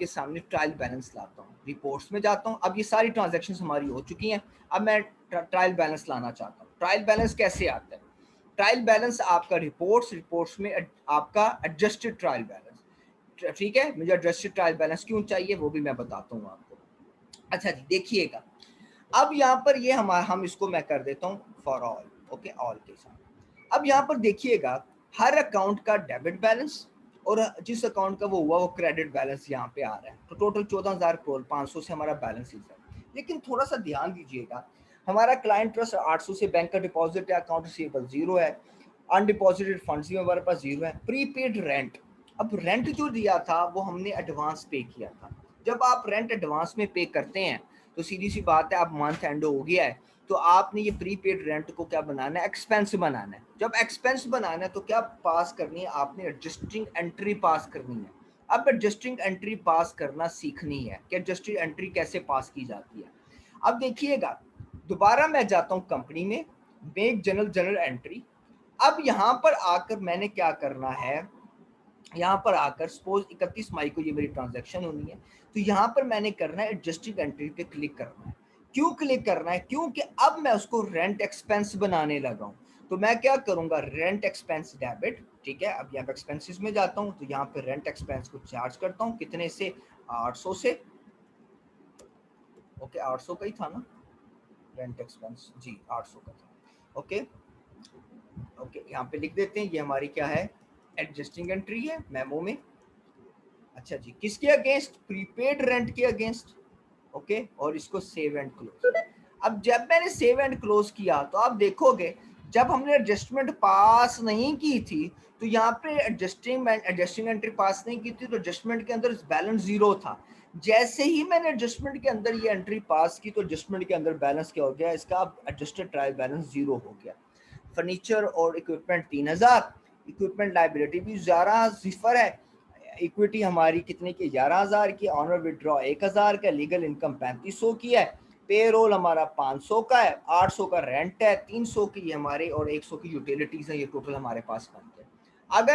के सामने trial balance लाता हूँ, रिपोर्ट्स में जाता हूँ। अब ये सारी ट्रांजैक्शंस हमारी हो चुकी हैं, अब मैं ट्रायल बैलेंस लाना चाहता हूँ। ट्रायल बैलेंस कैसे आता है? ट्रायल बैलेंस आपका रिपोर्ट्स में आपका एडजस्टेड ट्रायल बैलेंस, ठीक है। मुझे एडजस्टेड ट्रायल बैलेंस क्यों चाहिए वो भी मैं बताता हूँ आपको। अच्छा जी, देखिएगा अब यहाँ पर ये हम इसको मैं कर देता हूँ फॉर ऑल, ओके, ऑल के साथ। अब यहाँ पर देखिएगा हर अकाउंट का डेबिट बैलेंस और जिस अकाउंट का वो हुआ वो क्रेडिट बैलेंस यहाँ पे आ रहा है। तो टोटल 14,500 से हमारा बैलेंस है। लेकिन थोड़ा सा ध्यान दीजिएगा, हमारा क्लाइंट ट्रस्ट 800 से बैंक का डिपॉजिट है, अकाउंट रिसीवेबल 0 है, अनडिपॉजिटेड फंड्स भी हमारे पास 0 है, प्रीपेड रेंट। अब रेंट जो दिया था वो हमने एडवांस पे किया था। जब आप रेंट एडवांस में पे करते हैं तो सीधी सी बात है, अब मंथ एंड हो गया है तो आपने ये प्रीपेड रेंट को क्या बनाना है, एक्सपेंस बनाना है। जब एक्सपेंस बनाना है तो क्या पास करनी है, आपने एडजस्टिंग एंट्री पास करनी है। अब एडजस्टिंग एंट्री पास करना सीखनी है कि एडजस्टिंग एंट्री कैसे पास की जाती है। अब देखिएगा दोबारा मैं जाता हूँ कंपनी में, मेक जनरल एंट्री। अब यहाँ पर आकर मैंने क्या करना है, यहाँ पर आकर सपोज 31 मई को ये मेरी ट्रांजैक्शन होनी है, तो यहाँ पर मैंने करना है एडजस्टिंग एंट्री पे क्लिक करना है। क्यों क्लिक करना है? क्योंकि अब मैं उसको रेंट एक्सपेंस बनाने लगा हूँ। तो मैं क्या करूंगा, रेंट एक्सपेंस डेबिट, ठीक है। अब यहाँ पे एक्सपेंसेस में जाता हूँ तो यहाँ पे रेंट एक्सपेंस को चार्ज करता हूँ, कितने से, 800 से, ओके 800 का ही था ना रेंट एक्सपेंस, जी 800 का था, ओके ओके। यहाँ पे लिख देते हैं, ये हमारी क्या है, एडजस्टिंग एंट्री है मेमो में। अच्छा जी, किसके अगेंस्ट, प्रीपेड रेंट के अगेंस्ट, ओके। और इसको सेव एंड क्लोज। अब जब मैंने सेव एंड क्लोज किया तो आप देखोगे जब हमने एडजस्टमेंट पास नहीं की थी तो यहाँ पे एडजस्टिंग एंट्री पास नहीं की थी तो एडजस्टमेंट के अंदर बैलेंस 0 था। जैसे ही मैंने एडजस्टमेंट के अंदर ये एंट्री पास की तो एडजस्टमेंट के अंदर बैलेंस क्या हो गया, इसका एडजस्टेड ट्रायल बैलेंस 0 हो गया। फर्नीचर और इक्विपमेंट 3000, इक्विपमेंट लाइबिलिटी भी 11 है, इक्विटी हमारी कितने की, 11,000 की, ऑनर विड्रॉ 1,000 का, लीगल इनकम 3500 की है, पे रोल हमारा 500 का है, 800 का रेंट है, 300 की हमारे और 100 की यूटिलिटीज है। ये टोटल हमारे पास बनते हैं। अगर